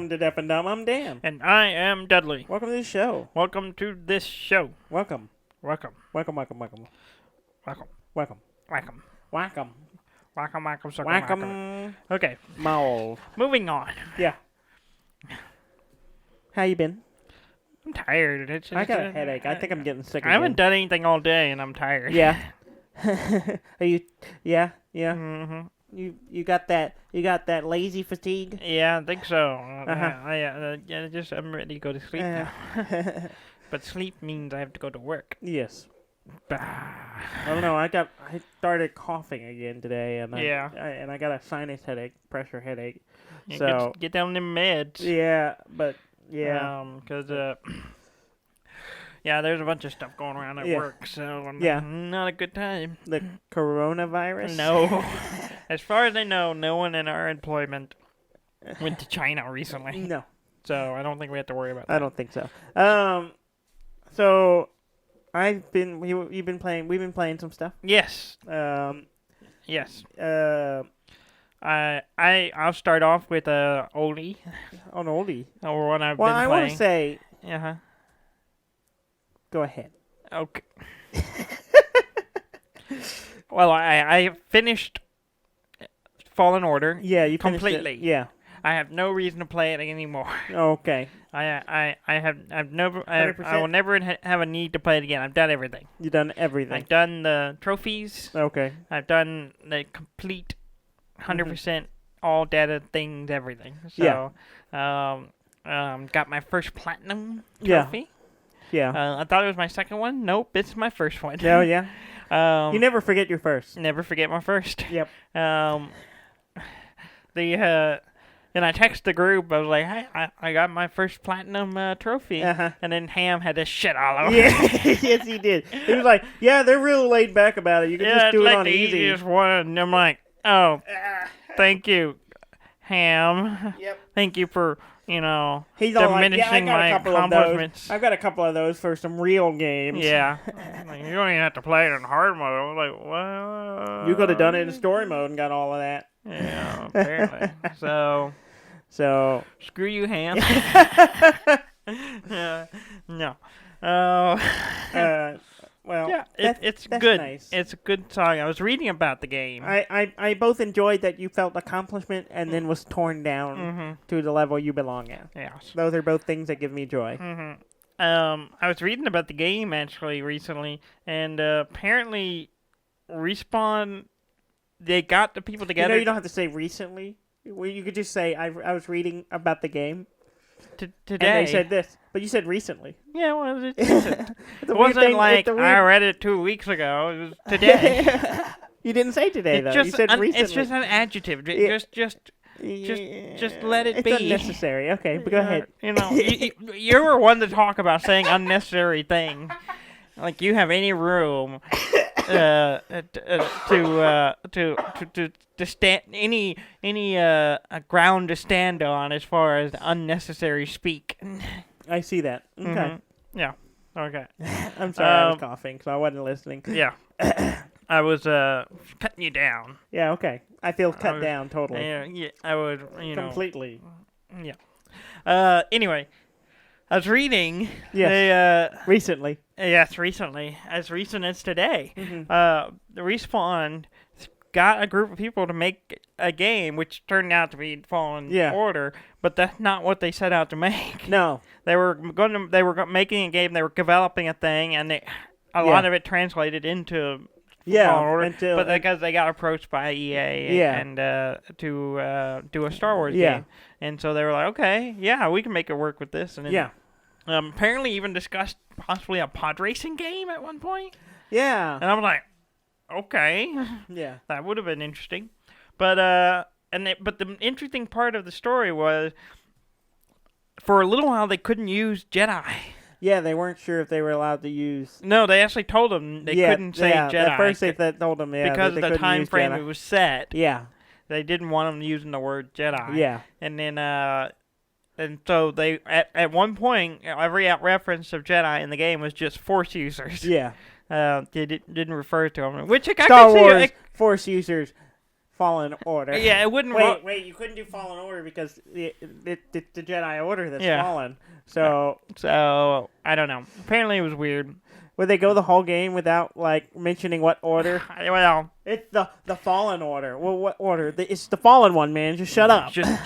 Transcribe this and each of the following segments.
Welcome to Deaf and Dumb. I'm Dan. And I am Dudley. Welcome to the show. Welcome to this show. Welcome. Welcome. Welcome, welcome, welcome. Welcome. Welcome. Welcome. Welcome. Welcome, welcome, sucker, Welcome. welcome. Okay. Mold. Moving on. Yeah. How you been? I'm tired. I got a headache. I think I'm getting sick I again. haven't done anything all day, and I'm tired. Yeah. Are you? Yeah. Yeah. Mm-hmm. You got that? You got that lazy fatigue? Yeah, I think so. Uh-huh. I'm ready to go to sleep now. But sleep means I have to go to work. Yes. Bah. I don't know. I started coughing again today, and I got a sinus headache, pressure headache. Yeah, So get down them meds. yeah, but yeah. Because yeah, there's a bunch of stuff going around at work, so not a good time. The coronavirus? No. As far as I know, no one in our employment went to China recently. No. So I don't think we have to worry about that. I don't think so. So we've been playing some stuff. Yes. Yes. I'll start off with oldie. An oldie. Or one I've been Well, I playing. want to say. Uh-huh. Go ahead. Okay. Well, I finished Fallen Order. Yeah, you finished completely. It. Yeah. I have no reason to play it anymore. Okay. I will 100%? never have a need to play it again. I've done everything. You've done everything. I've done the trophies. Okay. I've done the complete 100% all data things, everything. So, got my first platinum trophy. Yeah. I thought it was my second one. Nope, it's my first one. Oh, yeah. You never forget your first. Never forget my first. Yep. And I texted the group. I was like, "Hey, I got my first platinum trophy." Uh-huh. And then Ham had this shit all over. Yeah. Yes, he did. He was like, "Yeah, they're real laid back about it. You can just do it's it like on the easy." easiest one. And I'm like, "Oh, thank you, Ham. Yep. Thank you for He's all like, diminishing "Yeah, I got my a couple of accomplishments." those. I've got a couple of those for some real games. Yeah. Like, you don't even have to play it in hard mode. I was like, "What?" You could have done it in story mode and got all of that. Yeah, apparently. So screw you, Ham. No. Well, yeah, it's that's good. Nice. It's a good song. I was reading about the game. I both enjoyed that you felt accomplishment and then was torn down to the level you belong at. Yes. Those are both things that give me joy. I was reading about the game actually recently, and apparently Respawn, they got the people together. You don't have to say recently. You could just say, I was reading about the game. Today. And they said this. But you said recently. Yeah, well, it wasn't like I read it 2 weeks ago. It was today. You didn't say today, though. You said recently. It's just an adjective. Just let it be. It's unnecessary. Okay, but go ahead. You're one to talk about saying unnecessary things. Like you have any room to stand any ground to stand on as far as unnecessary speak. I see that. Okay. Mm-hmm. Yeah. Okay. I'm sorry, I was coughing, so I wasn't listening. Yeah. I was cutting you down. Yeah. Okay. I feel cut down totally. Yeah. I would. Completely. Yeah. Anyway. I was reading. Yes. Recently. Yes, recently. As recent as today. Mm-hmm. The Respawn got a group of people to make a game, which turned out to be Fallen Order, but that's not what they set out to make. No. They were making a game, they were developing a thing, and a lot of it translated into Fallen Order, but because they got approached by EA and to do a Star Wars game. And so they were like, okay, we can make it work with this. And then, apparently even discussed possibly a pod racing game at one point. Yeah. And I was like, okay. Yeah. That would have been interesting. But but the interesting part of the story was for a little while they couldn't use Jedi. Yeah, they weren't sure if they were allowed to use. No, they actually told them they couldn't say Jedi. At first they told them, because of the time frame it was set. Yeah. They didn't want them using the word Jedi. Yeah. And then, and so they, at one point, every reference of Jedi in the game was just Force users. Yeah. They didn't refer to them, which I Star can Wars see. Force users. Fallen Order. Yeah, it wouldn't. Wait, you couldn't do Fallen Order because it's the Jedi Order that's fallen. So I don't know. Apparently, it was weird. Would they go the whole game without mentioning what order? Well, it's the Fallen Order. Well, what order? It's the Fallen one, man. Just shut up. Just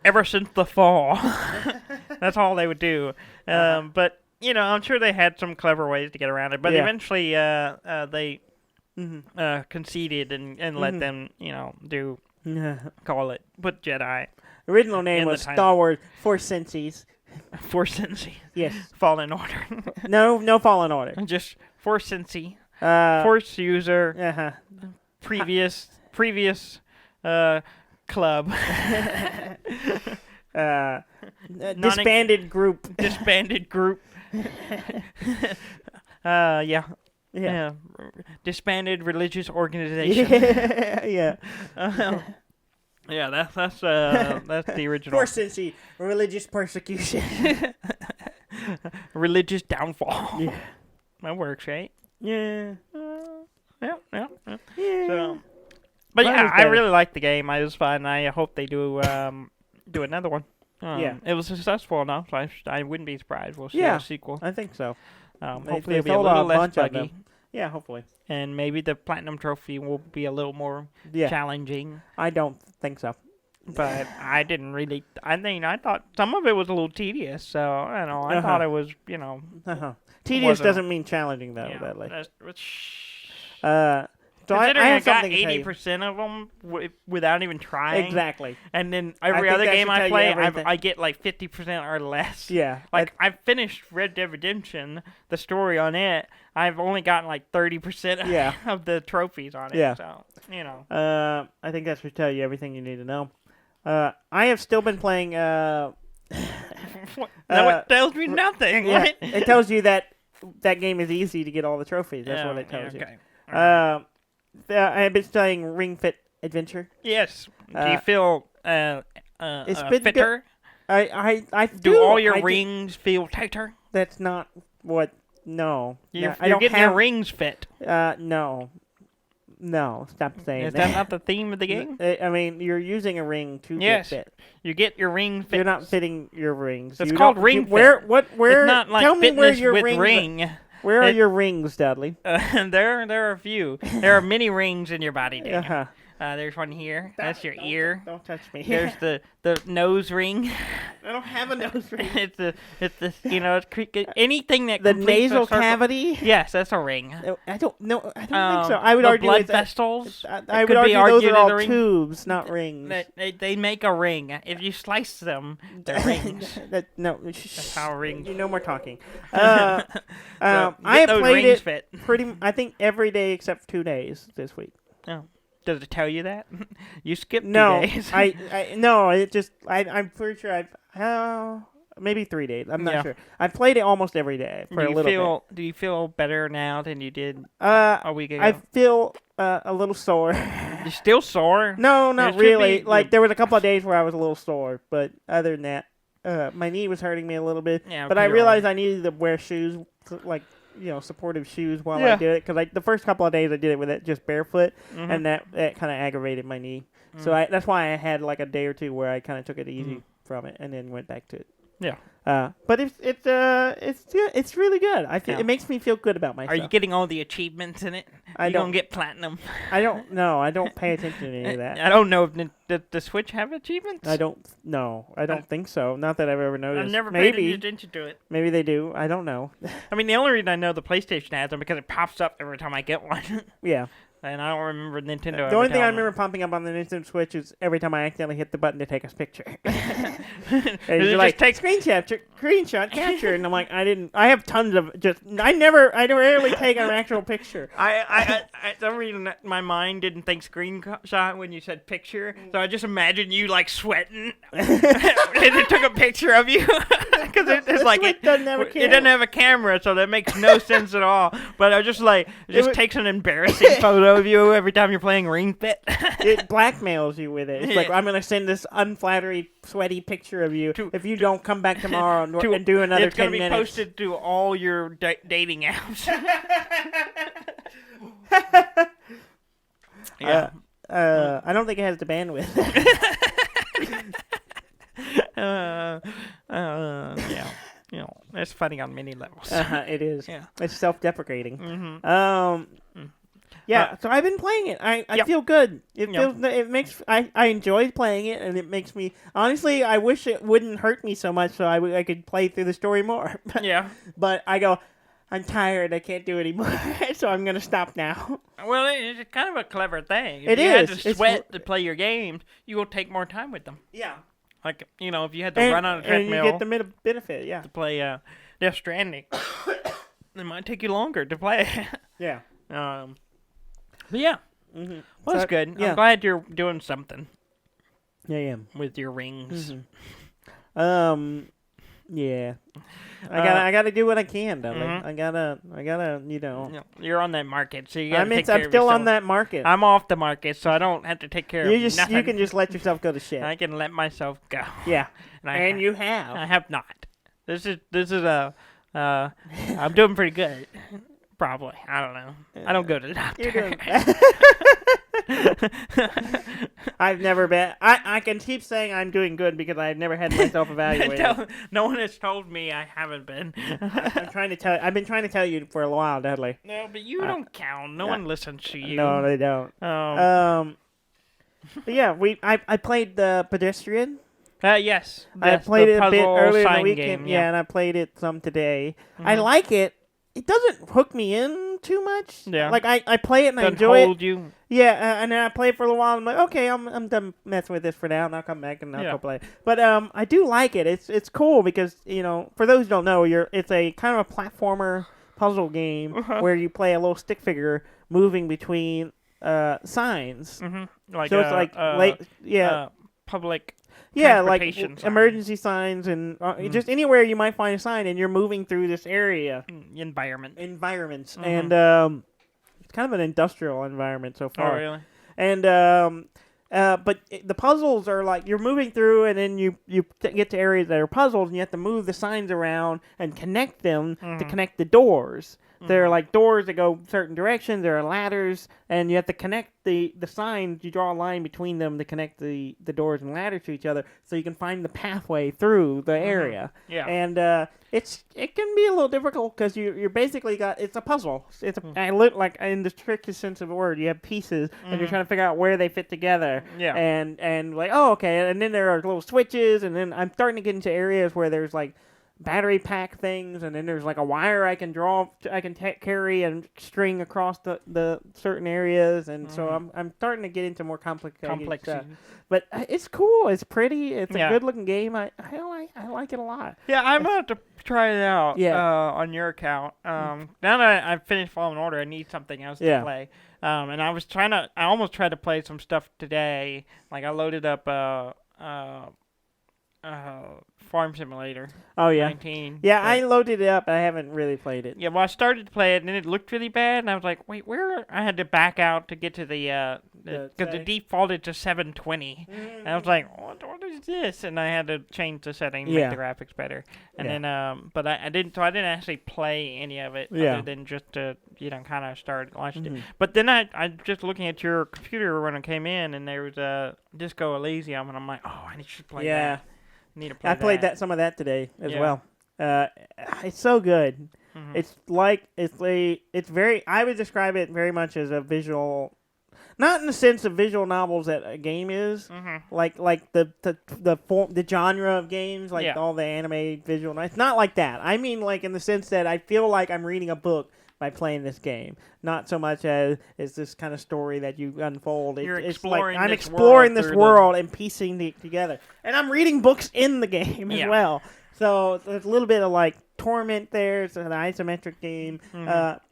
ever since the fall, that's all they would do. But I'm sure they had some clever ways to get around it. But eventually, they conceded and let them, put Jedi. Original name was Star Wars Sensies. Sensies. Yes. Fallen Order. No Fallen Order. Just Sensies. Force user. Previous club. Disbanded group. Disbanded group. Yeah. Disbanded religious organization. Yeah. Yeah, that's the original. Force Sensi, religious persecution. Religious downfall. Yeah. That works, right? Yeah. Yeah. So, but I really like the game. It was fun. I hope they do another one. It was successful enough, so I wouldn't be surprised. We'll see a sequel. I think so. Hopefully it'll be a little less buggy. Yeah, hopefully. And maybe the Platinum Trophy will be a little more challenging. I don't think so. But I didn't really... I thought some of it was a little tedious, so, I thought it was, Tedious doesn't mean challenging, though, Dudley. Considering I got 80% of them without even trying. Exactly. And then every other game I play, I get 50% or less. Yeah. I've finished Red Dead Redemption, the story on it. I've only gotten 30% of the trophies on it. Yeah. So, I think that should tell you everything you need to know. I have still been playing... No, it tells me nothing. Yeah, it tells you that game is easy to get all the trophies. That's what it tells you. I've been playing Ring Fit Adventure. Yes. Do you feel it's been fitter? I do all your rings feel tighter? That's not what. No. You're getting your rings fit. No, stop saying that. Is that not the theme of the game? I mean, you're using a ring to get fit. You get your ring fit. You're not fitting your rings. It's called ring fit. Where? It's not like tell me where fitness your with rings ring. Where are your rings, Dudley? There are a few. There are many rings in your body, Dan. Uh-huh. There's one here. That's your ear. Don't touch me. There's the nose ring. I don't have a nose ring. it's anything that the nasal cavity. Yes, that's a ring. I don't know. I don't think so. I would argue blood vessels. I would argue those are all tubes, not rings. They make a ring. If you slice them, they're rings. That's how rings. No more talking. I have played it I think every day except 2 days this week. Oh. Does it tell you that? You skipped 2 days. I'm pretty sure maybe 3 days. I'm not sure. I've played it almost every day for a little bit. Do you feel better now than you did a week ago? I feel a little sore. You're still sore? No, not really. There was a couple of days where I was a little sore, but other than that, my knee was hurting me a little bit. Yeah, but I realized I needed to wear shoes, supportive shoes while I did it. Because the first couple of days I did it with it just barefoot, and that kind of aggravated my knee. So that's why I had a day or two where I kind of took it easy from it and then went back to it. Yeah. But it's really good. It makes me feel good about myself. Are you getting all the achievements in it? You don't get platinum. I don't know. I don't pay attention to any of that. I don't know if the Switch have achievements. I don't think so. Not that I've ever noticed. I've never paid attention to it. Maybe they do. I don't know. I mean, the only reason I know the PlayStation has them because it pops up every time I get one. Yeah. And I don't remember Nintendo. The only thing I remember popping up on the Nintendo Switch is every time I accidentally hit the button to take a picture. You're like, take screenshot capture, and I'm like, I have tons of I rarely take an actual picture. I some reason my mind didn't think screenshot when you said picture, so I just imagined you sweating, and it took a picture of you because it's like it doesn't have a camera, so that makes no sense at all. But I just takes an embarrassing photo of you every time you're playing Ring Fit. It blackmails you with it. It's like, I'm going to send this unflattering, sweaty picture of you if you don't come back tomorrow and do another 10 minutes. It's going to be posted to all your dating apps. Yeah. I don't think it has the bandwidth. Yeah. It's funny on many levels. It is. Yeah. It's self-deprecating. Mm-hmm. Yeah, so I've been playing it. I feel good. It makes I enjoy playing it, and it makes me honestly. I wish it wouldn't hurt me so much, so I could play through the story more. Yeah. But I go, I'm tired. I can't do it anymore, so I'm gonna stop now. Well, it's kind of a clever thing. If you is. had to sweat to play your games, you will take more time with them. Yeah. Like if you had to run on a treadmill, and you get the benefit. Yeah. To play Death Stranding, it might take you longer to play. Yeah. But yeah. Mm-hmm. Well, that's good. Yeah. I'm glad you're doing something. Yeah, I am. With your rings. Mm-hmm. Yeah. I gotta do what I can, Dudley. Mm-hmm. I gotta, You're on that market, so you gotta I'm still on that market. I'm off the market, so I don't have to take care of nothing. You can just let yourself go to shit. I can let myself go. Yeah. And you have. I have not. This is I'm doing pretty good. Probably. I don't know. I don't go to the doctor. You're doing I've never been. I can keep saying I'm doing good because I've never had myself evaluated. No one has told me I haven't been. I've been trying to tell you for a while, Dudley. No, but you don't count. No one listens to you. No, they don't. But yeah, I played the Pedestrian. Yes. I played it a bit earlier in the Game, weekend. yeah, and I played it some today. Mm-hmm. I like it. It doesn't hook me in too much. Yeah. Like I play it and I enjoy it. You. Yeah, and then I play it for a little while. And I'm like, okay, I'm done messing with this for now, and I'll come back and I'll go play it. But I do like it. It's cool because for those who don't know, it's a kind of a platformer puzzle game where you play a little stick figure moving between signs. Mm-hmm. Like so it's like public. Yeah, like signs. emergency signs and just anywhere you might find a sign, and you're moving through this area. Environments. And it's kind of an industrial environment so far. Oh, really? And but the puzzles are like you're moving through, and then you get to areas that are puzzles, and you have to move the signs around and connect them to connect the doors. There are like doors that go certain directions. There are ladders, and you have to connect the signs. You draw a line between them to connect the doors and ladders to each other, so you can find the pathway through the area. Yeah. And it can be a little difficult because you're basically it's a puzzle. I look like in the strictest sense of the word, you have pieces, and you're trying to figure out where they fit together. Yeah. And like, oh, okay, and then there are little switches, and then I'm starting to get into areas where there's like battery pack things, and then there's like a wire I can carry and string across the certain areas, and so I'm starting to get into more complex stuff. But it's cool. It's pretty. It's a good looking game. I like it a lot. Yeah, I'm about to try it out. Yeah. On your account. Now that I've finished Fallen Order, I need something else to play. And I almost tried to play some stuff today. Like I loaded up Farm Simulator. Oh, yeah. 19. Yeah, I loaded it up, but I haven't really played it. Yeah, well, I started to play it, and then it looked really bad, and I was like, wait, where? I had to back out to get to because the defaulted to 720. And I was like, what is this? And I had to change the setting to make the graphics better. And then, but I didn't actually play any of it other than just to, kind of start watching it. But then I just looking at your computer when I came in, and there was a Disco Elysium, and I'm like, oh, I should play that. I played some of that today as well. It's so good. It's very. I would describe it very much as a visual, not in the sense of visual novels that a game is, like the genre of games, like all the anime visual. It's not like that. I mean, like in the sense that I feel like I'm reading a book by playing this game, not so much as it's this kind of story that you unfold. It's like I'm exploring this world and piecing it together, and I'm reading books in the game as well. So there's a little bit of like torment there. It's an isometric game.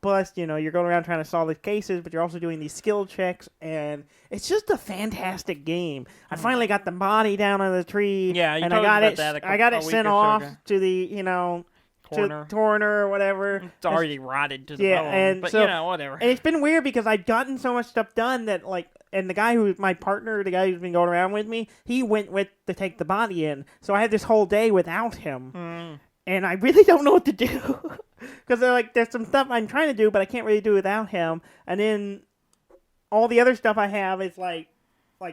Plus, you're going around trying to solve the cases, but you're also doing these skill checks, and it's just a fantastic game. I finally got the body down on the tree, and I got it sent off to the Corner or whatever. It's already rotted to the bone, but whatever. And it's been weird because I've gotten so much stuff done that and the guy who's my partner, the guy who's been going around with me, he went to take the body in. So I had this whole day without him. And I really don't know what to do. Because there's some stuff I'm trying to do, but I can't really do without him. And then all the other stuff I have is like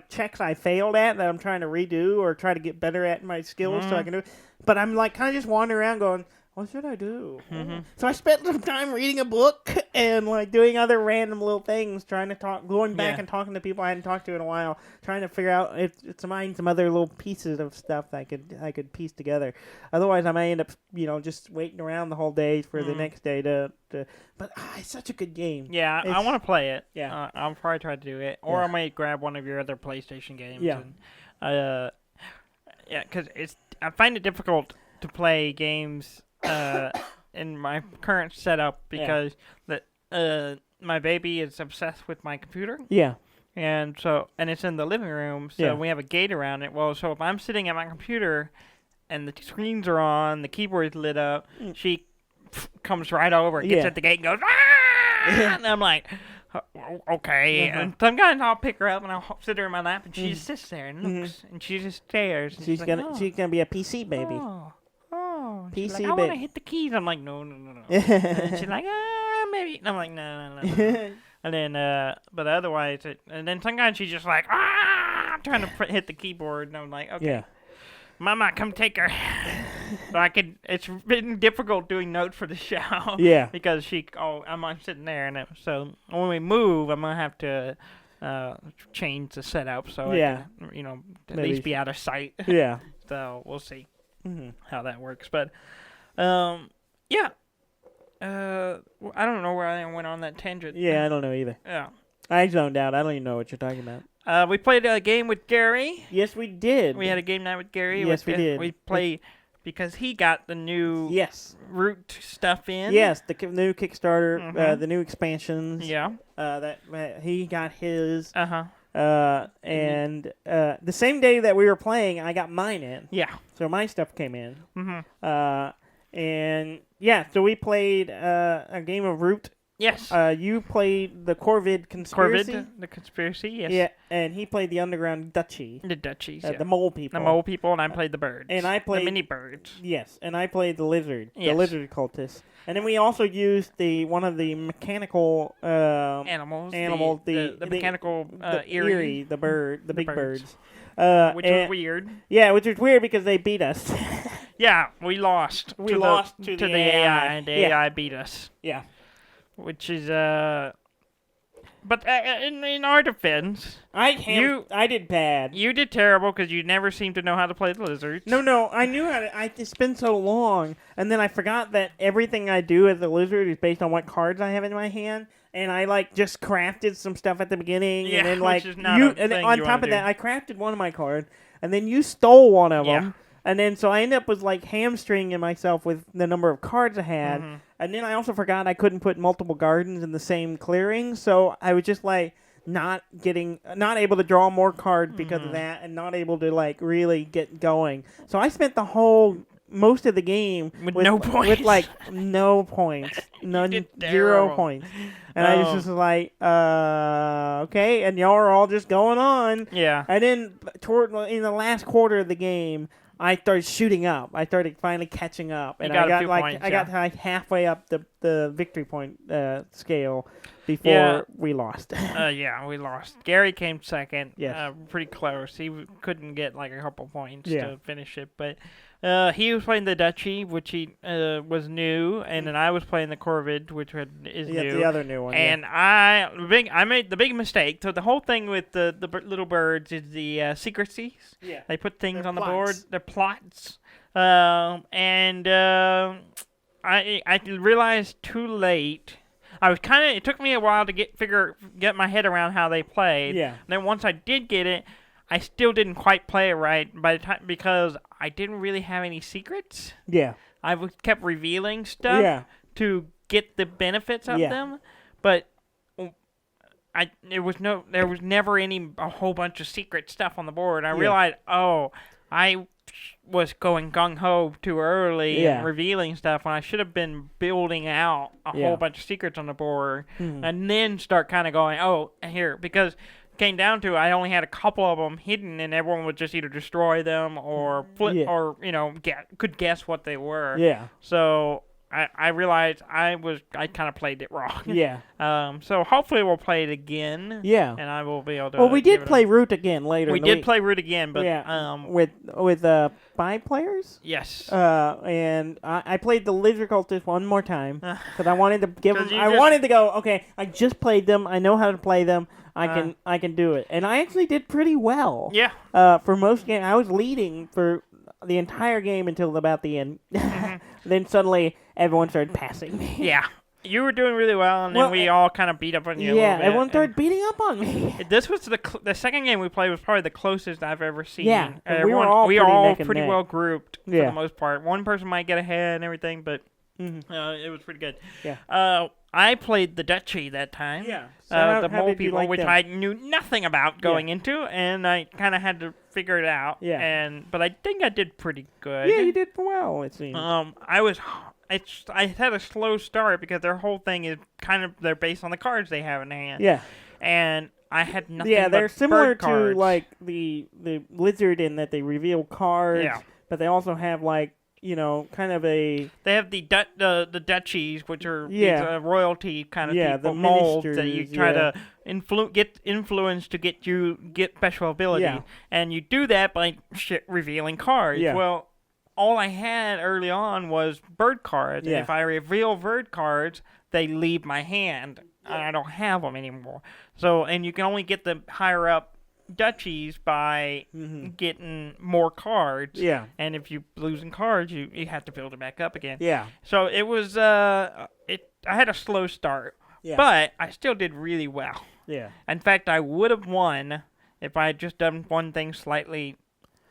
checks I failed at that I'm trying to redo or try to get better at my skills so I can do it. But I'm like kind of just wandering around going, what should I do? So I spent some time reading a book and like doing other random little things, trying to going back and talking to people I hadn't talked to in a while, trying to figure out some other little pieces of stuff that I could piece together. Otherwise, I might end up just waiting around the whole day for the next day to. But it's such a good game. Yeah, I want to play it. Yeah, I'll probably try to do it, or I might grab one of your other PlayStation games. Yeah. And, because I find it difficult to play games in my current setup because my baby is obsessed with my computer. Yeah. And it's in the living room, so we have a gate around it. Well, so if I'm sitting at my computer and the screens are on, the keyboard's lit up, she comes right over, gets at the gate and goes, ah! And I'm like, okay. And sometimes I'll pick her up and I'll sit her in my lap and she just sits there and looks and she just stares. And she's gonna be a PC baby. PC she's like, I want to hit the keys. I'm like, no. And she's like, maybe. And I'm like, no. And then, but otherwise, and then sometimes she's just like, trying to hit the keyboard. And I'm like, okay. Yeah. Mama, come take her. So it's been difficult doing notes for the show. Yeah. Because I'm sitting there. And so when we move, I'm going to have to change the setup so I can, at least be out of sight. Yeah. So we'll see how that works. But, yeah. I don't know where I went on that tangent. Yeah, I don't know either. Yeah. I zoned out. I don't even know what you're talking about. We played a game with Gary. Yes, we did. We had a game night with Gary. Yes, we did. We played because he got the new root stuff in. Yes, the new Kickstarter, the new expansions. Yeah. That he got his. And the same day that we were playing, I got mine in. Yeah. So my stuff came in. And yeah, so we played a game of Root. Yes. You played the Corvid Conspiracy. The Conspiracy, yes. Yeah, and he played the Underground Duchy. The Duchies, the Mole People. The Mole People, and I played the Birds. And I played... the Mini Birds. Yes, and I played the Lizard. Yes. The Lizard Cultist. And then we also used one of the mechanical... animals. The mechanical Eerie. The bird. The big birds. Which was weird. Yeah, which was weird because they beat us. Yeah, we lost. We lost to the AI. And the AI beat us. Yeah. Which is, but in our defense, I did bad. You did terrible because you never seemed to know how to play the lizards. No, I knew how to. It's been so long, and then I forgot that everything I do as a lizard is based on what cards I have in my hand. And I just crafted some stuff at the beginning, and then which is not and then on top of that, I crafted one of my cards, and then you stole one of them. And then, so I ended up with, hamstringing myself with the number of cards I had. And then I also forgot I couldn't put multiple gardens in the same clearing. So I was just, not able to draw more cards because of that and not able to, really get going. So I spent most of the game with no points. With, no points. None, 0 points. And I was just okay. And y'all are all just going on. Yeah. And then, in the last quarter of the game, I started shooting up. I started finally catching up, and I got halfway up the victory point scale before we lost. We lost. Gary came second. Yes. Pretty close. He couldn't get a couple points to finish it, but he was playing the Duchy, which he was new, and then I was playing the Corvid, which is new. The other new one. And I made the big mistake. So the whole thing with the little birds is the secrecies. Yeah. They put things on the plots. board. They're plots. And I realized too late. It took me a while to get my head around how they played. Yeah. And then once I did get it, I still didn't quite play it right because I didn't really have any secrets. Yeah. I kept revealing stuff to get the benefits of them, but there was never a whole bunch of secret stuff on the board. I realized, I was going gung-ho too early and revealing stuff when I should have been building out a whole bunch of secrets on the board and then start kind of going, because it came down to I only had a couple of them hidden and everyone would just either destroy them or flip or, could guess what they were. Yeah. So I realized I kind of played it wrong. Yeah. So hopefully we'll play it again. Yeah. And I will be able to. Well, we did play Root again later. We did play Root again, but with 5 players. Yes. And I played the Lizard Cultist one more time because I wanted to give them. I wanted to go. Okay, I just played them. I know how to play them. I can do it, and I actually did pretty well. Yeah. For most games, I was leading for the entire game until about the end. Then suddenly everyone started passing me. Yeah. You were doing really well, and then we all kind of beat up on you a little bit. Everyone started beating up on me. This was the second game we played was probably the closest I've ever seen. Yeah, we were all pretty well grouped for the most part. One person might get ahead and everything, but it was pretty good. Yeah. I played the Duchy that time. Yeah. So the mole people, which I knew nothing about going into, and I kind of had to figure it out. Yeah. But I think I did pretty good. Yeah, you did well, it seems. I had a slow start because their whole thing is they're based on the cards they have in hand. Yeah. And I had nothing. Yeah, they're similar to like the Lizard in that they reveal cards. Yeah. But they also have kind of a. They have the duchies, which are royalty kind of people, the molds that you try to get influence to get special ability, and you do that by revealing cards. Yeah. Well, all I had early on was bird cards, and if I reveal bird cards, they leave my hand, and I don't have them anymore. So, and you can only get the higher up duchies by getting more cards. Yeah. And if you losing cards, you have to build it back up again. Yeah. So it was I had a slow start. Yeah. But I still did really well. Yeah. In fact, I would have won if I had just done one thing slightly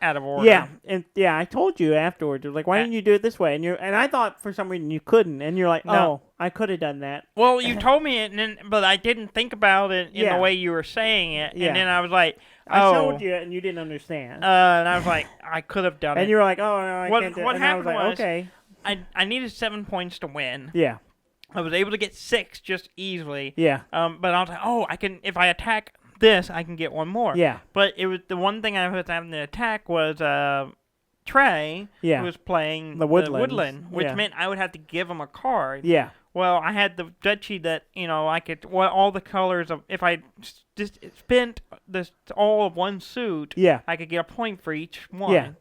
out of order. Yeah. And I told you afterwards, like, why didn't you do it this way? And I thought for some reason you couldn't, and you're like, no. I could have done that. Well, you told me it, but I didn't think about it in the way you were saying it. And then I was like, I showed you it, and you didn't understand. And I was like, I could have done it. And you were like, oh, no, I can't do it. What happened I was like, okay. I needed 7 points to win. Yeah. I was able to get 6 just easily. Yeah. But I was like, I can, if I attack this, I can get one more. Yeah. But it was the one thing I was having to attack was Trey, who was playing the Woodland, which meant I would have to give him a card. Yeah. Well, I had the duchy that, I could, all the colors of, if I just spent all of one suit, I could get a point for each one. Yeah.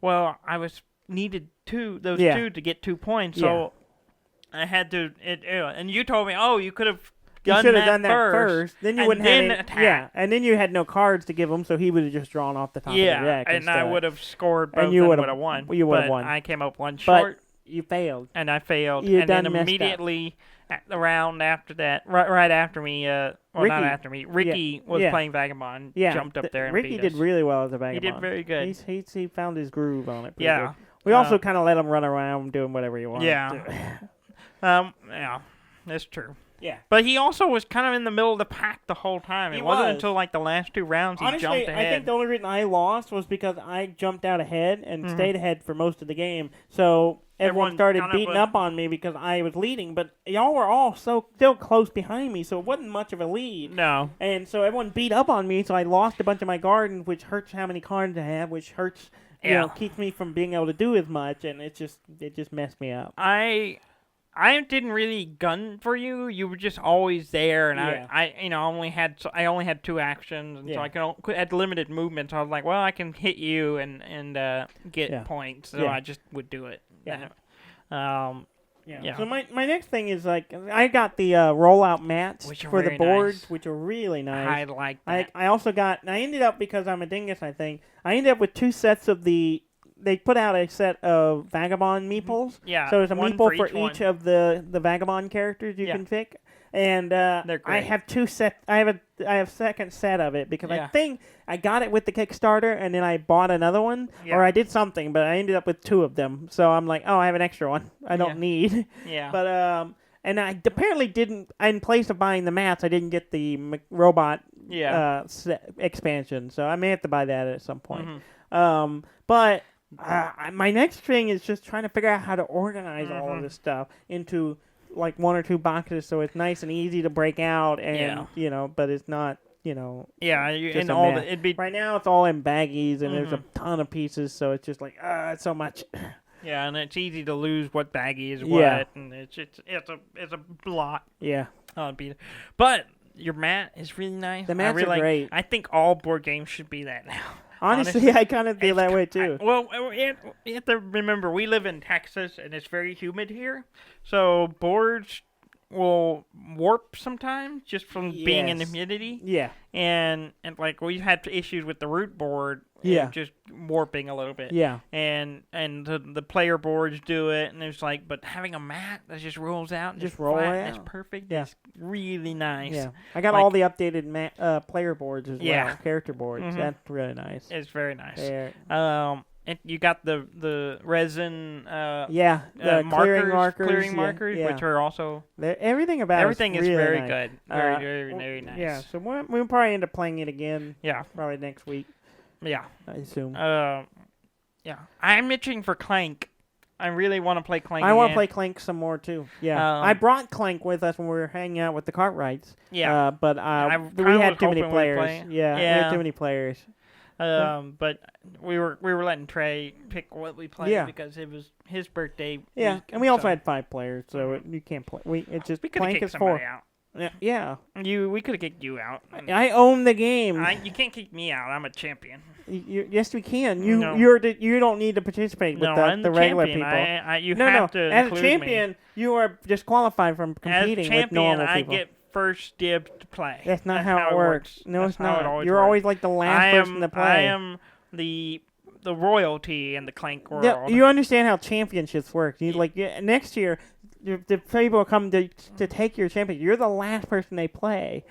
Well, I needed two to get 2 points, so I had to, and you told me, you could have done that first. Then you wouldn't have attack. Yeah, and then you had no cards to give him, so he would have just drawn off the top of the deck. And I would have scored both and you would have won. You would have won. I came up one short. You failed. And I failed. And then immediately, the round after that, right after me, Ricky, not after me, Ricky was playing Vagabond, jumped up there and Ricky beat us. did really well as a Vagabond. He did very good. He found his groove on it. Yeah. Good. We also kind of let him run around doing whatever he wanted. Yeah. That's true. Yeah. But he also was kind of in the middle of the pack the whole time. It wasn't until like the last 2 rounds he jumped ahead. I think the only reason I lost was because I jumped out ahead and stayed ahead for most of the game. So everyone started beating up on me because I was leading. But y'all were all still close behind me, so it wasn't much of a lead. No. And so everyone beat up on me, so I lost a bunch of my gardens, which hurts how many cards I have, which hurts, keeps me from being able to do as much, and it just messed me up. I didn't really gun for you. You were just always there, and I only had 2 actions, and so I had limited movement. So I was like, well, I can hit you and get points. So I just would do it. Yeah. Yeah. So my next thing is like I got the rollout mats for the boards, which are really nice. I like that. I also got. I ended up because I'm a dingus. I think I ended up with 2 sets of the. They put out a set of Vagabond meeples. Yeah. So there's a meeple for each of the Vagabond characters you can pick. And they're great. I have 2 sets. I have a second set of it because I think I got it with the Kickstarter and then I bought another one or I did something, but I ended up with 2 of them. So I'm like, I have an extra one. I don't need. Yeah. But and I apparently didn't. In place of buying the mats, I didn't get the robot expansion. So I may have to buy that at some point. But. My next thing is just trying to figure out how to organize all of this stuff into like 1 or 2 boxes so it's nice and easy to break out and but it's not right now it's all in baggies and there's a ton of pieces, so it's just like it's so much. Yeah, and it's easy to lose what baggie is what, and it's a lot. Yeah. But your mat is really nice. The mats are great. I think all board games should be that now. Honestly, I kind of feel that way too. You have to remember, we live in Texas, and it's very humid here, so boards will warp sometimes just from being in the humidity. Yeah. And like we've had issues with the root board just warping a little bit. Yeah. And the player boards do it, and it's like, but having a mat that just rolls out and just roll out. That's perfect. Yeah. It's really nice. Yeah. I got all the updated player boards as well. Character boards. Mm-hmm. That's really nice. It's very nice. And you got the resin clearing markers, which are also everything about everything is really very nice. good, very nice. Yeah, so we'll probably end up playing it again. Yeah, probably next week. Yeah, I assume. Yeah, I'm itching for Clank. I really want to play Clank. I want to play Clank some more too. Yeah, I brought Clank with us when we were hanging out with the Cartwrights. Yeah, but we had too many players. We had too many players. But we were letting Trey pick what we played because it was his birthday. Yeah, and we also had 5 players, so you can't play. We Clank is 4. Out. Yeah. We could have kicked you out. I own the game. You can't kick me out. I'm a champion. Yes, we can. You don't need to participate with the regular people. As a champion, you are disqualified from competing with normal people. I get first dibs to play. That's not how it works. No, it's not. You're always like the last person to play. I am the royalty in the Clank world. Yeah, you understand how championships work. Next year, the people come to take your champion. You're the last person they play.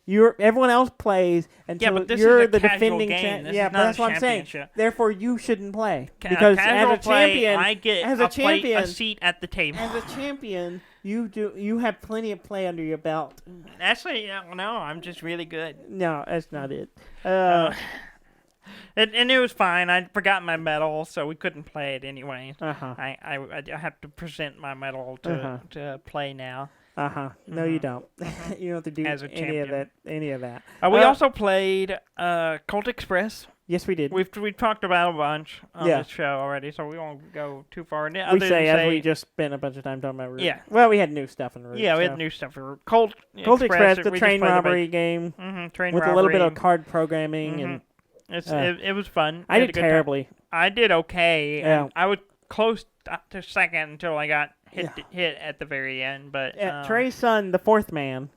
Everyone else plays until you're the defending champion. Yeah, but that's what I'm saying. Therefore, you shouldn't play because as a champion, I get a seat at the table. As a champion, you have plenty of play under your belt. Actually, no, I'm just really good. No, that's not it. And it was fine. I'd forgotten my medal, so we couldn't play it anyway. I have to present my medal to play now. No, you don't. You don't have to do any of that. We also played Colt Express. Yes, we did. We've talked about a bunch on this show already, so we won't go too far. We just spent a bunch of time talking about Root. Yeah. Well, we had new stuff in Root. Yeah, we had new stuff for Root. Colt Express, the train robbery game, with a little bit of card programming and. It was fun. I did terribly. I did okay. Yeah. I was close to second until I got hit at the very end. But Trey's son, the 4th man,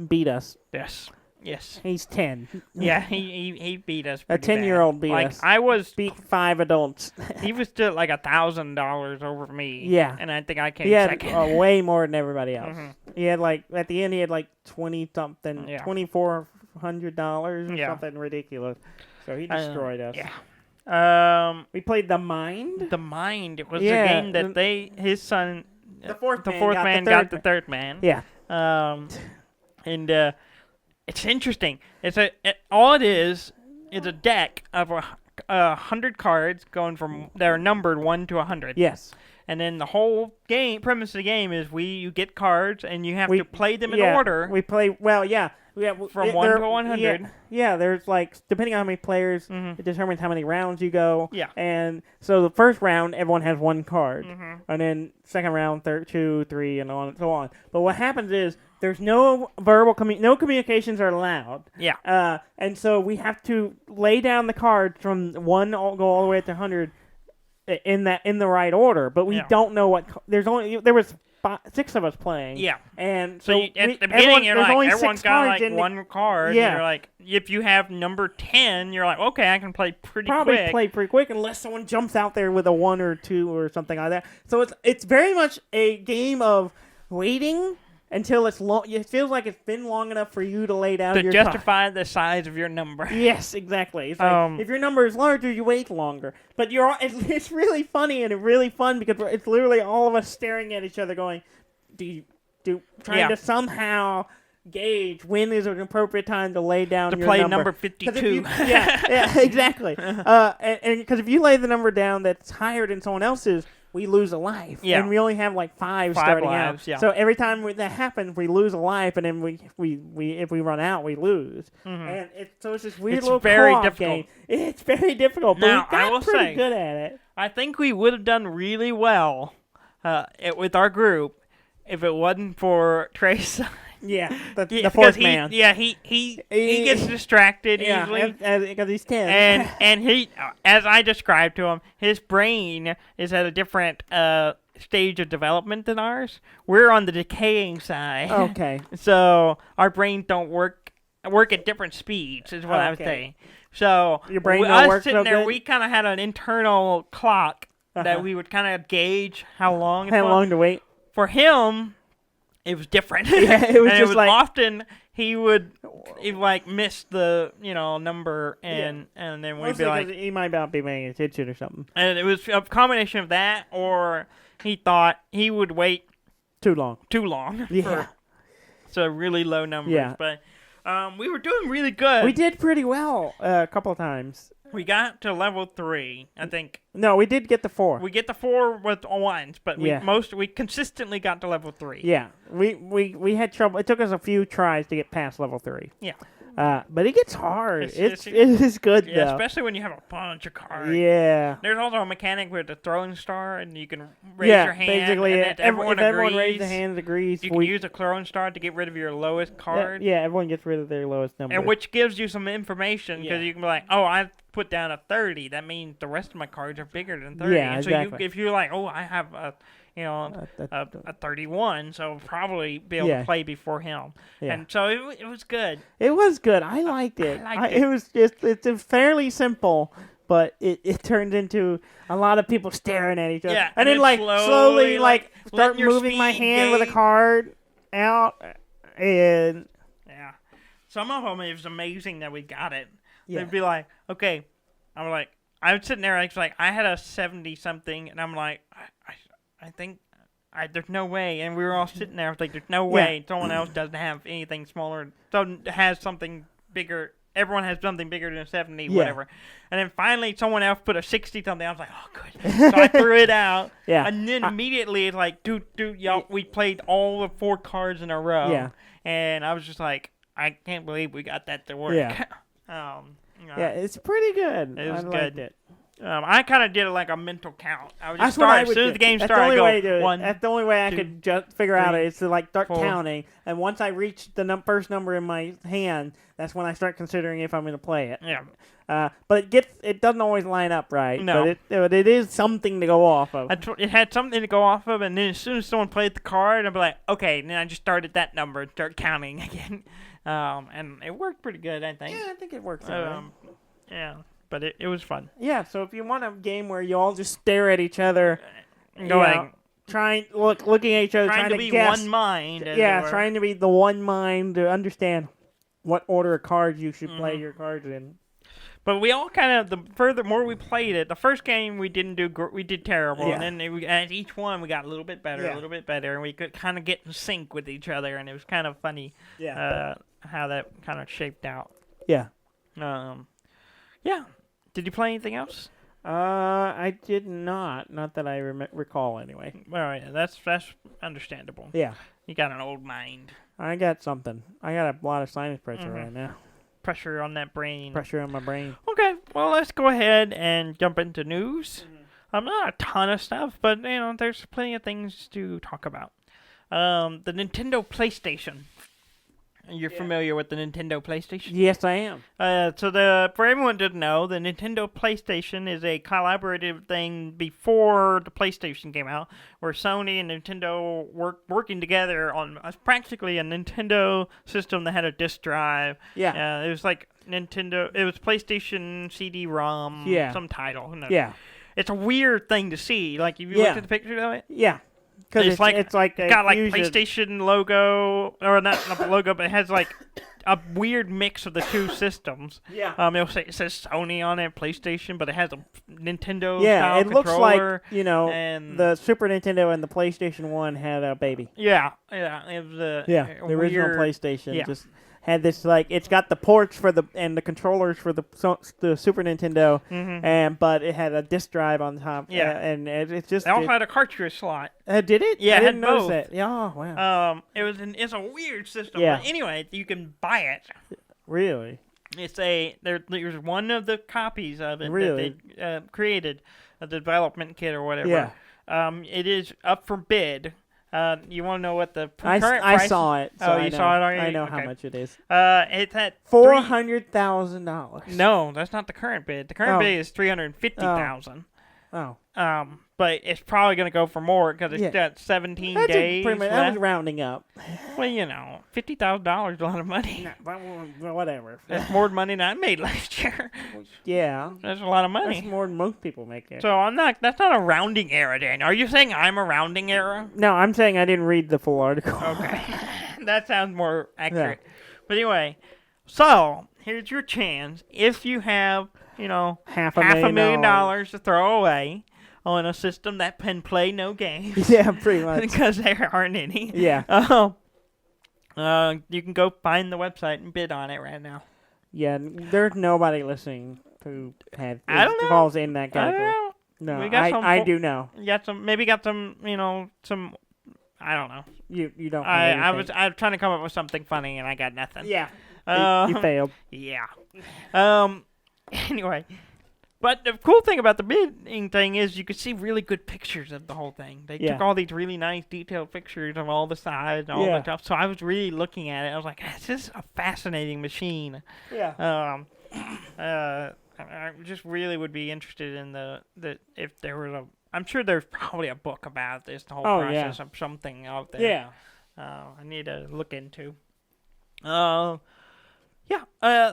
beat us. Yes. He's 10. Yeah, he beat us. A 10-year-old beat us. I beat 5 adults. He was still like $1,000 over me. Yeah. And I think I came second. He had way more than everybody else. He had at the end he had 20-something, $2,400 or something ridiculous. So he destroyed us. Yeah. We played The Mind. The Mind. It was a game that his son, the fourth man got the third man. Yeah. And it's interesting. All it is a deck of 100 cards going from they're numbered 1 to 100. Yes. And then the whole premise of the game is you get cards and you have to play them in order. We play from 1 to 100. Yeah, there's depending on how many players, it determines how many rounds you go. Yeah. And so the first round, everyone has 1 card. And then second round, 2, 3, and on and so on. But what happens is there's no verbal no communications are allowed. Yeah. And so we have to lay down the cards from 1 go all the way up to 100 in the right order. But we don't know what there was 6 of us playing. Yeah. And so at the beginning, everyone's got 1 card. Yeah. And you're if you have number 10, you're like, okay, I can play pretty quick unless someone jumps out there with a 1 or 2 or something like that. So it's very much a game of waiting until it's long. It feels like it's been long enough for you to lay down your to justify the size of your number. Yes, exactly. It's if your number is larger, you wait longer. But it's really funny and really fun because it's literally all of us staring at each other, going, trying to somehow gauge when is an appropriate time to lay down your play number 52. Yeah, exactly. And because if you lay the number down that's higher than someone else's, we lose a life. Yeah. And we only have like five starting lives, out. Yeah. So every time that happens, we lose a life, and then we if we run out, we lose. And it's this weird little co-op game. It's very difficult, but now, we got pretty good at it. I think we would have done really well with our group if it wasn't for Trace. Yeah, the fourth man. He gets distracted easily because he's 10. and he, as I described to him, his brain is at a different stage of development than ours. We're on the decaying side. Okay. So our brains don't work at different speeds, is what I would say. So your brain don't work sitting so there, good? we kind of had an internal clock that we would kind of gauge how long to wait. For him, it was different. Yeah, it was and just it was like often he miss the number and then we'd be like he might not be paying attention or something. And it was a combination of that, or he thought he would wait too long. Yeah. So really low numbers. Yeah. But we were doing really good. We did pretty well a couple of times. We got to level 3, I think. No, we did get the 4. We get the 4 with ones, but we consistently got to level 3. Yeah, we had trouble. It took us a few tries to get past level 3. Yeah. But it gets hard. It is good, though. Especially when you have a bunch of cards. Yeah. There's also a mechanic with the throwing star, and you can raise your hand. Basically, and if everyone raises their hands agrees. You can use a throwing star to get rid of your lowest card. Yeah, everyone gets rid of their lowest number. And which gives you some information, because you can be like, oh, I put down a 30. That means the rest of my cards are bigger than 30. Yeah, and so exactly. if you're like, oh, I have a 31, so I'll probably be able to play before him. Yeah. And so it was good. It was good. I liked it. It was it's fairly simple, but it turned into a lot of people staring at each other. Yeah, and then slowly start moving my hand with a card out, and some of them, it was amazing that we got it. Yeah. They'd be like, okay, I was sitting there, I had a 70 something, and I'm like, I think there's no way. And we were all sitting there. I was like, there's no way someone else doesn't have anything smaller. Has something bigger. Everyone has something bigger than a 70, whatever. And then finally, someone else put a 60 something. I was like, oh, good. So I threw it out. Yeah. And then immediately, it's like, dude, y'all, we played all the 4 cards in a row. Yeah. And I was just like, I can't believe we got that to work. Yeah. Yeah, it's pretty good. It was I good. liked it. I kind of did it like a mental count. I would just start as soon as the game started. That's the only way I could just figure out it. Is to start counting, and once I reach the first number in my hand, that's when I start considering if I'm going to play it. Yeah. But it doesn't always line up right. No. But it is something to go off of. It had something to go off of, and then as soon as someone played the card, I'd be like, okay, and then I just started that number and start counting again. And it worked pretty good, I think. Yeah, I think it works. Yeah. But it was fun. Yeah, so if you want a game where you all just stare at each other, looking at each other, trying to be guess, one mind. Trying to be the one mind to understand what order of cards you should play your cards in. But we all kind of, the furthermore we played it, the first game we did terrible, and then at each one we got a little bit better, and we could kind of get in sync with each other, and it was kind of funny how that kind of shaped out. Yeah. Yeah. Did you play anything else? I did not. Not that I recall, anyway. All right, that's understandable. Yeah. You got an old mind. I got something. I got a lot of sinus pressure right now. Pressure on that brain. Pressure on my brain. Okay, well, let's go ahead and jump into news. Not a ton of stuff, but, there's plenty of things to talk about. The Nintendo PlayStation. You're familiar with the Nintendo PlayStation? Yes, I am. For everyone who doesn't know, the Nintendo PlayStation is a collaborative thing before the PlayStation came out, where Sony and Nintendo working together on practically a Nintendo system that had a disc drive. Yeah. It was like Nintendo. It was PlayStation CD-ROM. Yeah. Some title. Yeah. It's a weird thing to see. Like, if you looked at the picture of it. Yeah. Because it's got PlayStation logo, or not the logo, but it has like a weird mix of the two systems. Yeah. It says Sony on it, PlayStation, but it has a Nintendo style controller. Looks like, and the Super Nintendo and the PlayStation 1 had a baby. Yeah. It was the original PlayStation just had this it's got the ports and the controllers for the Super Nintendo, but it had a disc drive on top. Yeah, and it just they also had a cartridge slot. Did it? Yeah, I didn't notice both. that. Yeah, oh, wow. It's a weird system. Yeah. But anyway, you can buy it. Really? There's one of the copies of it really? that they created, the development kit or whatever. Yeah. It is up for bid. You want to know what the current price? I saw it. So you saw it already? I know how much it is. It's at $400,000. No, that's not the current bid. The current bid is $350,000. Oh. But it's probably going to go for more because it's got 17 days. That was rounding up. Well, $50,000 is a lot of money. No, whatever. That's more money than I made last year. Yeah. That's a lot of money. That's more than most people make it. So that's not a rounding error, Dan. Are you saying I'm a rounding error? No, I'm saying I didn't read the full article. Okay. That sounds more accurate. Yeah. But anyway, so here's your chance. If you have, $500,000 to throw away on a system that can play no games. Yeah, pretty much. Because there aren't any. Yeah. You can go find the website and bid on it right now. Yeah, there's nobody listening who falls in that category. I don't know. No, I do know. You got some I don't know. You don't. I was trying to come up with something funny and I got nothing. Yeah. You failed. Yeah. Anyway, but the cool thing about the bidding thing is you could see really good pictures of the whole thing. They took all these really nice detailed pictures of all the sides and all that stuff. So I was really looking at it. I was like, this is a fascinating machine. Yeah. I just really would be interested in if there was I'm sure there's probably a book about this, the whole process of something out there. Yeah. I need to look into.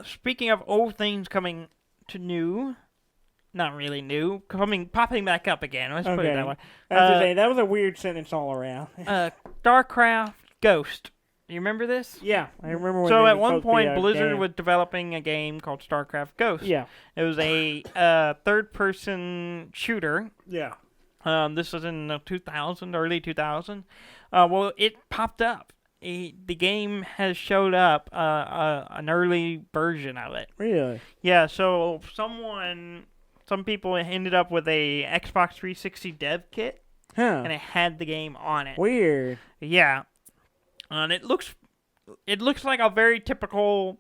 Speaking of old things coming to new, not really new, popping back up again. Let's put it that way. That was a weird sentence all around. StarCraft Ghost. You remember this? Yeah, I remember when So at one point, Blizzard was developing a game called StarCraft Ghost. Yeah. It was a third-person shooter. Yeah. This was in the early 2000. Well, it popped up. The game has showed up an early version of it. Really? Yeah, so some people ended up with a Xbox 360 dev kit, and it had the game on it. Weird. Yeah. And it looks like a very typical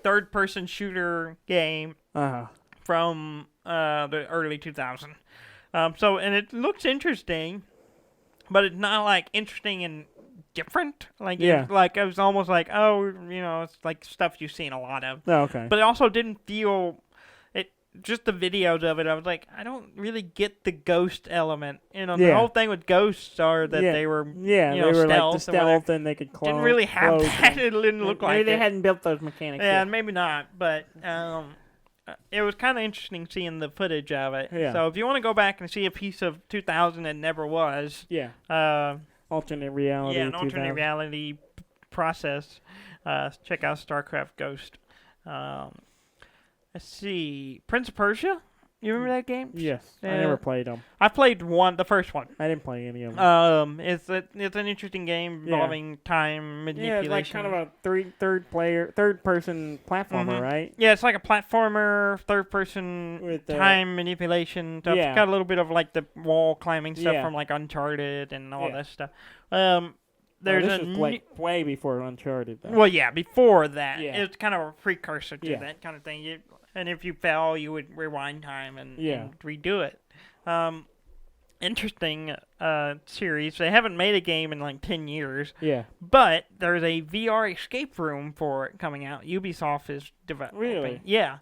third-person shooter game from the early 2000s. And it looks interesting, but it's not like interesting and different. It was almost like, it's like stuff you've seen a lot of. Oh, okay. But it also didn't feel it. Just the videos of it, I was like, I don't really get the ghost element. The whole thing with ghosts are that they were, they were stealth like the stealth and they could clone. Didn't really have that. It didn't look like maybe they hadn't built those mechanics. Yeah, maybe not. But it was kind of interesting seeing the footage of it. Yeah. So if you want to go back and see a piece of 2000 that never was. Yeah. Alternate reality. Yeah, an alternate reality process. Check out StarCraft Ghost. Let's see. Prince of Persia? You remember that game? Yes. I never played them. I played the first one. I didn't play any of them. It's an interesting game involving time manipulation. Yeah, it's like kind of a third-person platformer, right? Yeah, it's like a platformer, third-person with time manipulation stuff. Yeah. It's got a little bit of like the wall climbing stuff from like Uncharted and all that stuff. This was like way before Uncharted, though. Well, yeah, before that. Yeah. It's kind of a precursor to that kind of thing. And if you fell, you would rewind time and redo it. Interesting series. They haven't made a game in like 10 years. Yeah. But there's a VR escape room for it coming out. Ubisoft is developing. Really? Yeah.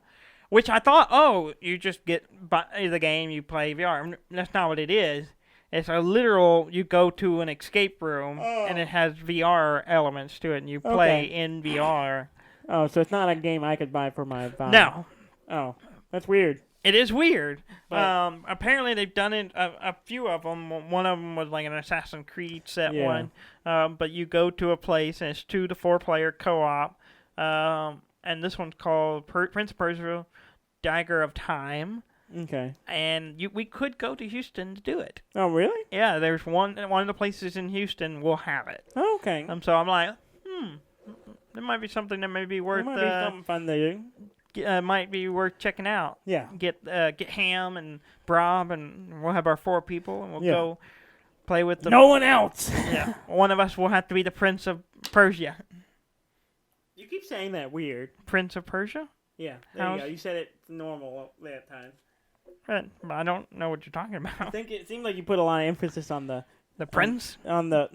Which I thought, you just get the game, you play VR. That's not what it is. It's a literal, you go to an escape room, and it has VR elements to it, and you play in VR. Oh, so it's not a game I could buy for my Vive. No. Oh, that's weird. It is weird. Apparently they've done it, a few of them. One of them was like an Assassin's Creed set one. But you go to a place, and it's 2 to 4 player co-op. And this one's called Prince of Persia, Dagger of Time. Okay. And we could go to Houston to do it. Oh, really? Yeah, there's one of the places in Houston will have it. Oh, okay. So I'm like, There might be something that may be worth. It might be something fun to do. Might be worth checking out. Yeah. Get Ham and Brob, and we'll have our 4 people, and we'll go play with them. No one else. Yeah. One of us will have to be the Prince of Persia. You keep saying that weird. Prince of Persia? Yeah. There you go. You said it normal that time. But I don't know what you're talking about. I think it seemed like you put a lot of emphasis on the prince? On the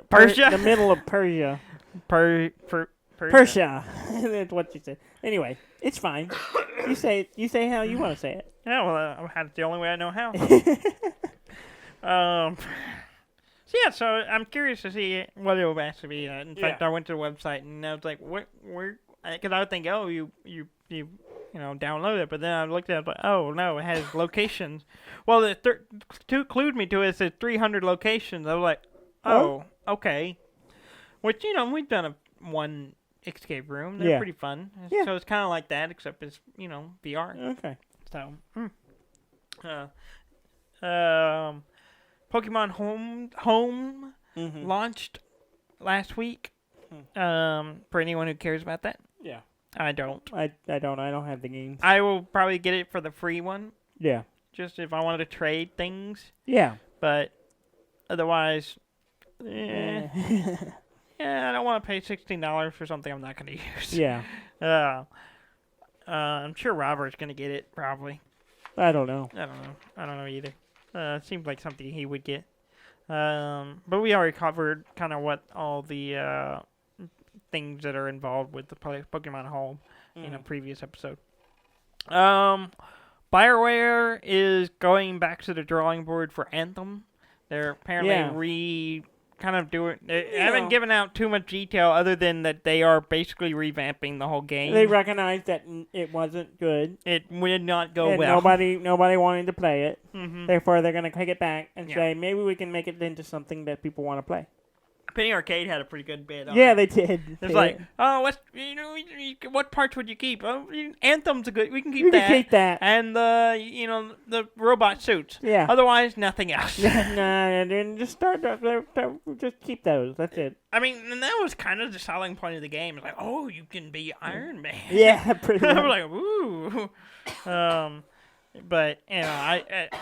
Persia? The middle of Persia. Persia. That's what you said. Anyway, it's fine. You say how you want to say it. Yeah, well, that's the only way I know how. So I'm curious to see what it will actually be. In fact, I went to the website and I was like, where? Because I would think, oh, you download it, but then I looked at it, like, oh no, it has locations. Well, to clued me to it says 300 locations. I was like, oh, okay. Which we've done one escape room. They're pretty fun. Yeah. So it's kind of like that, except it's VR. Okay. So, Pokemon Home launched last week. For anyone who cares about that. Yeah. I don't. I don't. I don't have the games. I will probably get it for the free one. Yeah. Just if I wanted to trade things. Yeah. But otherwise, I don't want to pay $16 for something I'm not going to use. Yeah. I'm sure Robert's going to get it, probably. I don't know. I don't know either. It seems like something he would get. But we already covered kind of what all the things that are involved with the Pokemon Home in a previous episode. BioWare is going back to the drawing board for Anthem. They're apparently they haven't given out too much detail other than that they are basically revamping the whole game. They recognized that it wasn't good. It would not go well. Nobody wanted to play it. Mm-hmm. Therefore, they're going to take it back and say, maybe we can make it into something that people want to play. Penny Arcade had a pretty good bid on it. They did. It's like, what parts would you keep? Oh, Anthem's a good. We can keep that. Keep that. And the robot suits. Yeah. Otherwise, nothing else. Then just just keep those. That's it. I mean, and that was kind of the selling point of the game. It's like, oh, you can be Iron Man. Yeah, pretty much. I was like, woo. But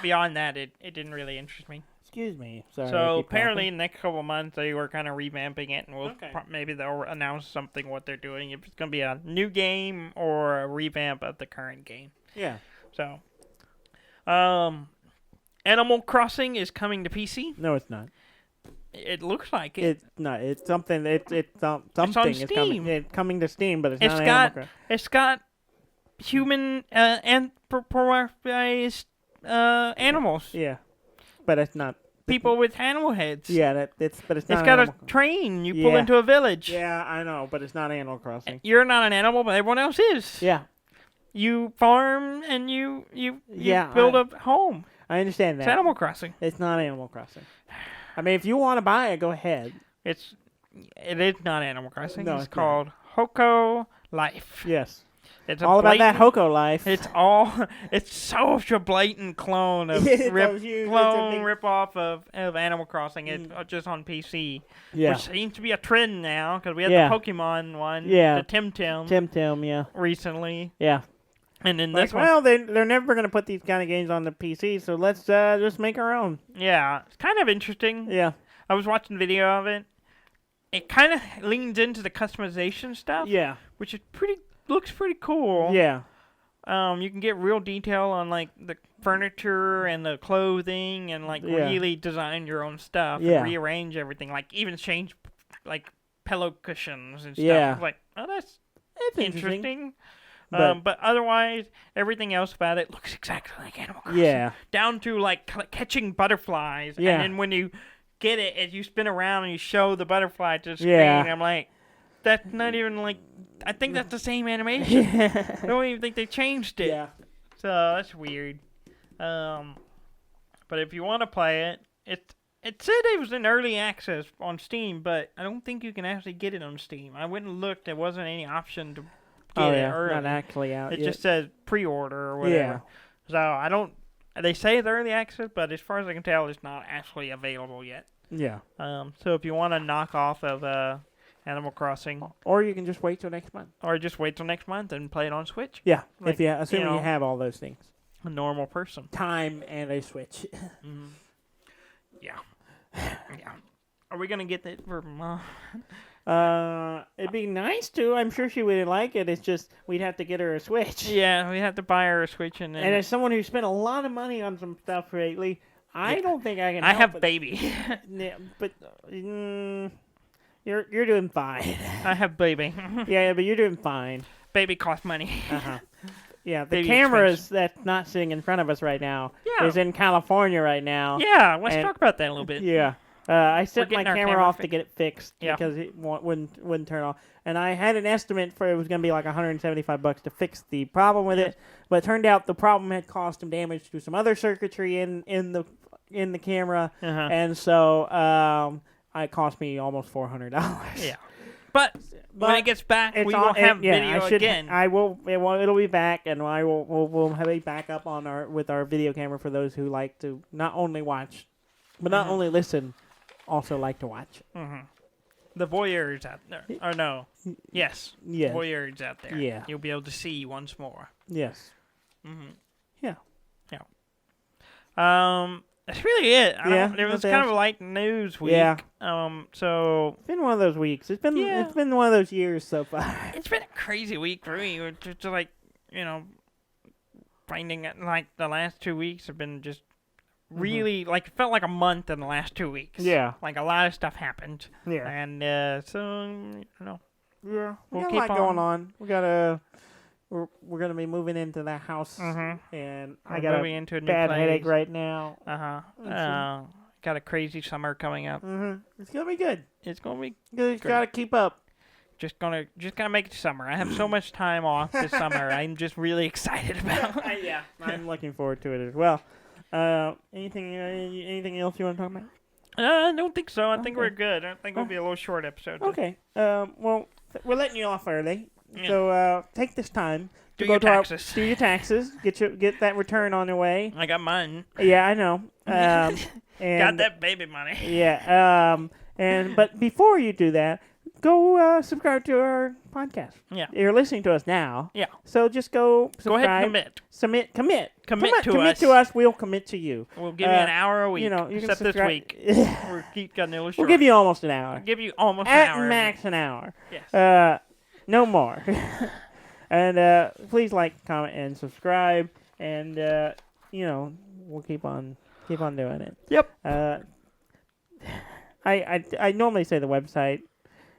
beyond that, it didn't really interest me. Excuse me. Sorry. So apparently, in the next couple of months, they were kind of revamping it, and maybe they'll announce something what they're doing. If it's going to be a new game or a revamp of the current game. Yeah. So, Animal Crossing is coming to PC. No, it's not. It looks like it. It's not. It's something. It's something. It's on Steam. It's coming to Steam, but it's not. It's got human anthropomorphized animals. Yeah, but it's not. People with animal heads. Yeah, but it's not. It's got a train you pull into a village. Yeah, I know, but it's not Animal Crossing. You're not an animal, but everyone else is. Yeah. You farm and you build a home. I understand that. It's Animal Crossing. It's not Animal Crossing. I mean, if you want to buy it, go ahead. It is not Animal Crossing. No, it's called Hoko Life. Yes. It's all about that Hoko life. It's such a blatant clone of rip-off of Animal Crossing. It's just on PC. Yeah. Which seems to be a trend now, because we had the Pokemon one. Yeah. The Temtem. Temtem, yeah. Recently. Yeah. And then this one. Well, they're never going to put these kind of games on the PC, so let's just make our own. Yeah. It's kind of interesting. Yeah. I was watching video of it. It kind of leans into the customization stuff. Yeah. Which is looks pretty cool. Yeah. You can get real detail on like the furniture and the clothing and like really design your own stuff and rearrange everything. Like even change like pillow cushions and stuff. Yeah. Like, oh, that's interesting. But otherwise, everything else about it looks exactly like Animal Crossing. Yeah. Down to like catching butterflies. Yeah. And then when you get it, as you spin around and you show the butterfly to the screen, I'm like, that's not even like. I think that's the same animation. I don't even think they changed it. Yeah. So that's weird. But if you want to play it said it was in early access on Steam, but I don't think you can actually get it on Steam. I went and looked. There wasn't any option to get it early. Not actually out yet. It just says pre-order or whatever. Yeah. So I don't. They say it's early access, but as far as I can tell, it's not actually available yet. Yeah. So if you want a knockoff of Animal Crossing, or you can just wait till next month. Or just wait till next month and play it on Switch. Yeah, like, assuming you have all those things. A normal person. Time and a Switch. Mm-hmm. Yeah. Yeah. Are we gonna get that for Mom? It'd be nice to. I'm sure she would like it. It's just we'd have to get her a Switch. Yeah, we have to buy her a Switch, and as soone who spent a lot of money on some stuff lately, I don't think I can. I have baby. Yeah, but you're doing fine. I have baby. Yeah, but you're doing fine. Baby costs money. Yeah, the cameras that's not sitting in front of us right now is in California right now. Yeah, let's talk about that a little bit. Yeah. I set my camera off to get it fixed because it wouldn't turn off. And I had an estimate for it was going to be like $175 to fix the problem with it. But it turned out the problem had caused some damage to some other circuitry in the camera. And so it cost me almost $400. Yeah. But when it gets back, we will have video again. I will. It'll be back, and we'll have a backup with our video camera for those who like to not only watch, but not only listen, also like to watch. Mm-hmm. The voyeurs out there, or no? Yes. Voyeurs out there. Yeah. You'll be able to see once more. Yes. Mm-hmm. Yeah. Yeah. That's really it. It was kind of a light news week. Yeah. So it's been one of those weeks. It's been one of those years so far. It's been a crazy week for me. Just like finding it, like the last 2 weeks have been just really it felt like a month in the last 2 weeks. Yeah. Like a lot of stuff happened. Yeah. And so Yeah. We'll keep a lot going on. We're gonna be moving into that house, and I got a bad headache right now. Got a crazy summer coming up. It's gonna be good. It's gonna be. You gotta keep up. Just gonna make it summer. I have so much time off this summer. I'm just really excited about. I'm looking forward to it as well. Anything else you want to talk about? I don't think so. I think we're good. I think it'll be a little short episode. Okay. Well, we're letting you off early. Yeah. So take this time to do your taxes. Get that return on your way. I got mine. Yeah, I know. Got that baby money. Yeah. But before you do that, go subscribe to our podcast. Yeah. You're listening to us now. Yeah. So just go subscribe. Go ahead and commit. Commit to us. We'll commit to you. We'll give you an hour a week. Except this week. We're getting a little short. We'll give you almost an hour. We'll give you almost an hour. At max an hour. Yes. No more. And please like, comment, and subscribe. And we'll keep on doing it. Yep. I normally say the website.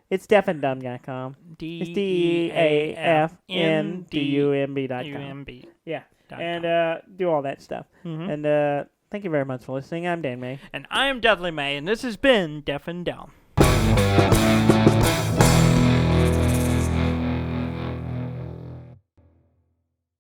It's deafandumb.com. It's DEAFNDUMB.com. Yeah. And do all that stuff. And thank you very much for listening. I'm Dan May. And I am Dudley May, and this has been Deaf and Dumb.